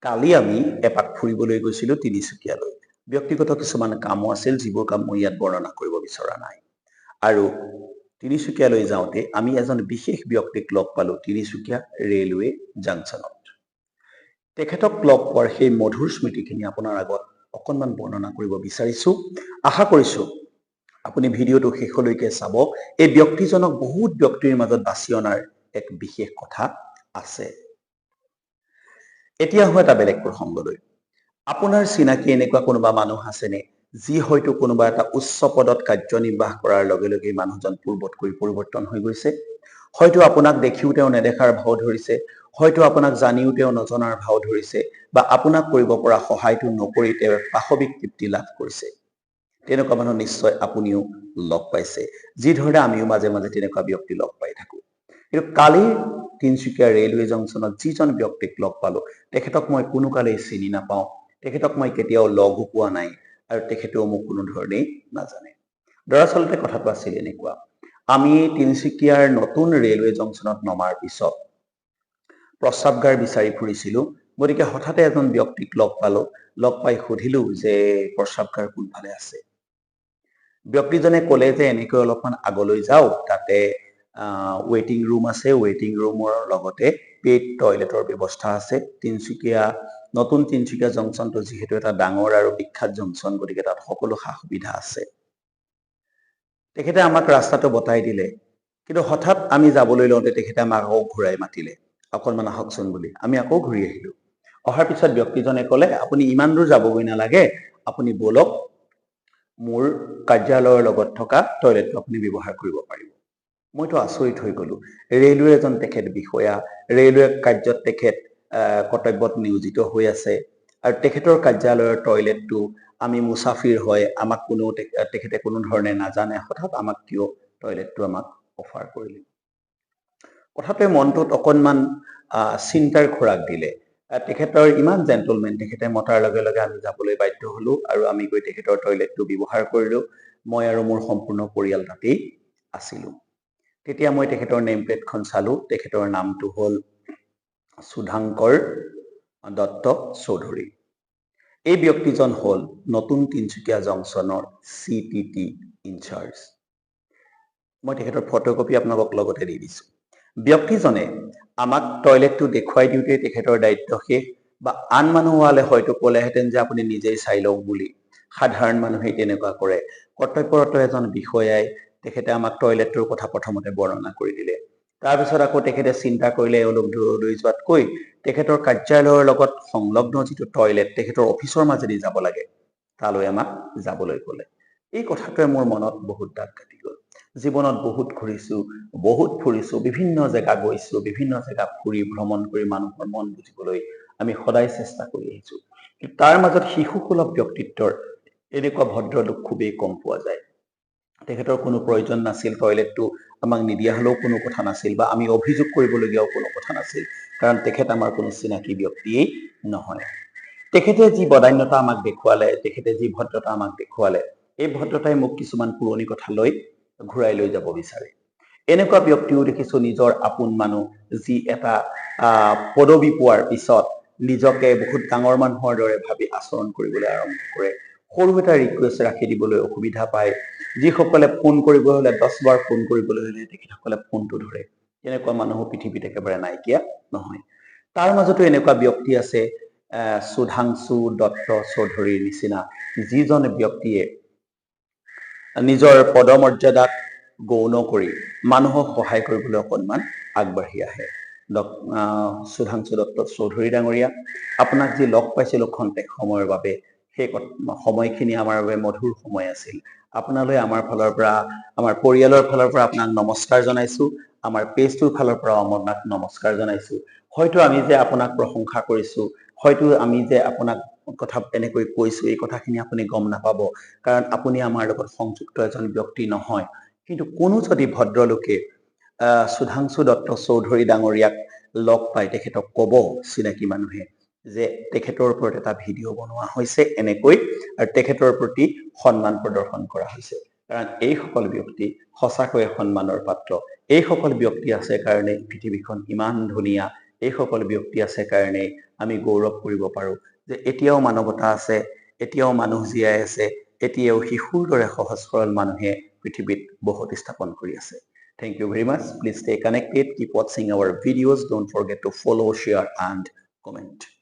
কালি আমি এপাক ফুৰিবলৈ গৈছিলোঁ তিনিচুকীয়ালৈ। ব্যক্তিগত কিছুমান কামো আছিল, যিবোৰ কাম মই ইয়াত বৰ্ণনা কৰিব বিচৰা নাই। আৰু তিনিচুকীয়ালৈ যাওঁতে আমি এজন বিশেষ ব্যক্তিক লগ পালোঁ তিনিচুকীয়া ৰেলৱে জাংচনত। তেখেতক লগ পোৱাৰ সেই মধুৰ স্মৃতিখিনি আপোনাৰ আগত অকণমান বৰ্ণনা কৰিব বিচাৰিছোঁ। আশা কৰিছোঁ আপুনি ভিডিঅ'টো শেষলৈকে চাব। এই ব্যক্তিজনক বহুত ব্যক্তিৰ মাজত বাছি অনাৰ এক বিশেষ কথা আছে। এতিয়া হয় এটা বেলেগ প্ৰসংগলৈ। আপোনাৰ চিনাকি এনেকুৱা কোনোবা মানুহ আছেনে, যি হয়তো কোনোবা এটা উচ্চ পদত কাৰ্যনিৰ্বাহ কৰাৰ লগে লগে মানুহজন পূৰ্বতকৈ পৰিৱৰ্তন হৈ গৈছে? হয়তো আপোনাক দেখিও তেওঁ নেদেখাৰ ভাও ধৰিছে, হয়তো আপোনাক জানিও তেওঁ নজনাৰ ভাও ধৰিছে, বা আপোনাক কৰিব পৰা সহায়টো নকৰি তেওঁ পাশবিক তৃপ্তি লাভ কৰিছে। তেনেকুৱা মানুহ নিশ্চয় আপুনিও লগ পাইছে, যি ধৰণে আমিও মাজে মাজে তেনেকুৱা ব্যক্তি লগ পাই থাকোঁ। কিন্তু কালি তিনিচুকীয়া ৰেলৱে জংচনত যিজন ব্যক্তিক লগ পালোঁ, তেখেতক মই কোনো কালেই চিনি নাপাওঁ, তেখেতক মই কেতিয়াও লগো পোৱা নাই, আৰু তেখেতেও মোক কোনো ধৰণেই নাজানে। দৰাচলতে কথাটো আছিল এনেকুৱা, আমি তিনিচুকীয়াৰ নতুন ৰেলৱে জংচনত নমাৰ পিছত প্ৰস্ৰাৱগাৰ বিচাৰি ফুৰিছিলোঁ। গতিকে হঠাতে এজন ব্যক্তিক লগ পালোঁ। লগ পাই সুধিলোঁ যে প্ৰস্ৰাৱগাৰ কোনফালে আছে। ব্যক্তিজনে ক'লে যে এনেকৈ অলপমান আগলৈ যাওক, তাতে ৱেইটিং ৰুম আছে, ৱেইটিং ৰুমৰ লগতে পেইড টয়লেটৰ ব্যৱস্থা আছে। নতুন তিনিচুকীয়া জংচনটো যিহেতু এটা ডাঙৰ আৰু বিখ্যাত জংচন, গতিকে তাত সকলো সা সুবিধা আছে। তেখেতে আমাক ৰাস্তাটো বতাই দিলে, কিন্তু হঠাৎ আমি যাবলৈ লওঁতে তেখেতে আমাক আকৌ ঘূৰাই মাতিলে, অকণমান আহকচোন বুলি। আমি আকৌ ঘূৰি আহিলোঁ। অহাৰ পিছত ব্যক্তিজনে ক'লে, আপুনি ইমান দূৰ যাবগৈ নালাগে, আপুনি ব'লক, মোৰ কাৰ্যালয়ৰ লগত থকা টয়লেটটো আপুনি ব্যৱহাৰ কৰিব পাৰিব। মইতো আচৰিত হৈ গ'লোঁ। ৰেলৱে এজন তেখেত বিষয়া, ৰেলৱে কাৰ্যত তেখেত কৰ্তব্যত নিয়োজিত হৈ আছে, আৰু তেখেতৰ কাৰ্যালয়ৰ টয়লেটটো আমি মুছাফিৰ হয়, আমাক তেখেতে কোনো ধৰণে নাজানে, হঠাৎ আমাক কিয় টয়লেটটো আমাক অফাৰ কৰিলে। কথাটোৱে মনটোত অকণমান চিন্তাৰ খোৰাক দিলে। তেখেতৰ ইমান জেণ্টলমেন, তেখেতে মতাৰ লগে লগে আমি যাবলৈ বাধ্য হ'লোঁ, আৰু আমি গৈ তেখেতৰ টয়লেটটো ব্যৱহাৰ কৰিলোঁ। মই আৰু মোৰ সম্পূৰ্ণ পৰিয়াল তাতেই আছিলোঁ। তেতিয়া মই তেখেতৰ নেম প্লেটখন চালোঁ। তেখেতৰ নামটো হ'ল সুধাংকৰ দত্ত চৌধুৰী। এই ব্যক্তিজন হ'ল নতুন তিনিচুকীয়া জংচনৰ CPT ইনচাৰ্জ। মই তেখেতৰ ফটোকপি আপোনালোকক লগতে দি দিছোঁ। ব্যক্তিজনে আমাক টয়লেটটো দেখুৱাই দিওঁতে তেখেতৰ দায়িত্ব শেষ, বা আন মানুহ হোৱালে হয়তো ক'লেহেঁতেন যে আপুনি নিজেই চাই লওক বুলি। সাধাৰণ মানুহেই তেনেকুৱা কৰে। কৰ্তব্যৰত এজন বিষয়াই তেখেতে আমাক টয়লেটটোৰ কথা প্ৰথমতে বৰ্ণনা কৰি দিলে। তাৰপিছত আকৌ তেখেতে চিন্তা কৰিলে অলপ দূৰলৈ যোৱাতকৈ তেখেতৰ কাৰ্যালয়ৰ লগত সংলগ্ন যিটো টয়লেট, তেখেতৰ অফিচৰ মাজেদি যাব লাগে, তালৈ আমাক যাবলৈ ক'লে। এই কথাটোৱে মোৰ মনত বহুত দাগ কাটি গ'ল। জীৱনত বহুত ঘূৰিছোঁ, বহুত ফুৰিছোঁ, বিভিন্ন জেগা গৈছোঁ, বিভিন্ন জেগা ফুৰি ভ্ৰমণ কৰি মানুহৰ মন বুজিবলৈ আমি সদায় চেষ্টা কৰি আহিছোঁ। কিন্তু তাৰ মাজত শিশুসুলভ ব্যক্তিত্বৰ এনেকুৱা ভদ্ৰলোক খুবেই কম পোৱা যায়। তেখেতৰ কোনো প্ৰয়োজন নাছিল, টয়লেটটো আমাক নিদিয়া হ'লেও কোনো কথা নাছিল, বা আমি অভিযোগ কৰিবলগীয়াও কোনো কথা নাছিল, কাৰণ তেখেত আমাৰ কোনো চিনাকি ব্যক্তিয়েই নহয়। তেখেতে যি বদান্যতা আমাক দেখুৱালে, তেখেতে যি ভদ্ৰতা আমাক দেখুৱালে, এই ভদ্ৰতাই মোক কিছুমান পুৰণি কথালৈ ঘূৰাই লৈ যাব বিচাৰে। এনেকুৱা ব্যক্তিও দেখিছোঁ, নিজৰ আপোন মানুহ, যি এটা পদবী পোৱাৰ পিছত নিজকে বহুত ডাঙৰ মানুহৰ দৰে ভাবি আচৰণ কৰিবলৈ আৰম্ভ কৰে। সৰু এটা ৰিকুৱেষ্ট ৰাখি দিবলৈ অসুবিধা পায়। যিসকলে ফোন কৰিব হ'লে 10 বাৰ ফোন কৰিবলৈ হ'লে তেখেতসকলে ফোনটো ধৰে। তেনেকুৱা মানুহো পৃথিৱীত একেবাৰে নাইকিয়া নহয়। তাৰ মাজতো এনেকুৱা ব্যক্তি আছে, সুধাংশু দত্ত চৌধুৰীৰ নিচিনা, যিজন ব্যক্তিয়ে নিজৰ পদমৰ্যাদাক গৌণ কৰি মানুহক সহায় কৰিবলৈ অকণমান আগবাঢ়ি আহে। সুধাংশু দত্ত চৌধুৰী ডাঙৰীয়া, আপোনাক যি লগ পাইছিলোঁ খন্তেক সময়ৰ বাবে, সেই সময়খিনি আমাৰ বাবে মধুৰ সময় আছিল। আপোনালৈ আমাৰ ফালৰ পৰা, আমাৰ পৰিয়ালৰ ফালৰ পৰা আপোনাক নমস্কাৰ জনাইছোঁ। আমাৰ পেজটোৰ ফালৰ পৰা আপোনাক নমস্কাৰ জনাইছোঁ। হয়তো আমি যে আপোনাক প্ৰশংসা কৰিছোঁ, হয়তো আমি যে আপোনাক কথা এনেকৈ কৈছোঁ, এই কথাখিনি আপুনি গম নাপাব, কাৰণ আপুনি আমাৰ লগত সংযুক্ত এজন ব্যক্তি নহয়। কিন্তু কোনো যদি ভদ্ৰলোকে সুধাংশু দত্ত চৌধুৰী ডাঙৰীয়াক লগ পাই তেখেতক ক'ব, চিনাকি মানুহে, যে তেখেতৰ ওপৰত এটা ভিডিঅ' বনোৱা হৈছে এনেকৈ, আৰু তেখেতৰ প্ৰতি সন্মান প্ৰদৰ্শন কৰা হৈছে। কাৰণ এইসকল ব্যক্তি সঁচাকৈয়ে সন্মানৰ পাত্ৰ। এইসকল ব্যক্তি আছে কাৰণে পৃথিৱীখন ইমান ধুনীয়া, এই সকল ব্যক্তি আছে কাৰণে আমি গৌৰৱ কৰিব পাৰোঁ যে এতিয়াও মানৱতা আছে, এতিয়াও মানুহ জীয়াই আছে, এতিয়াও শিশুৰ দৰে সহজ সৰল মানুহে পৃথিৱীত বসতি স্থাপন কৰি আছে। Thank you very much. Please stay connected. Keep watching our videos. Don't forget to follow, share and comment.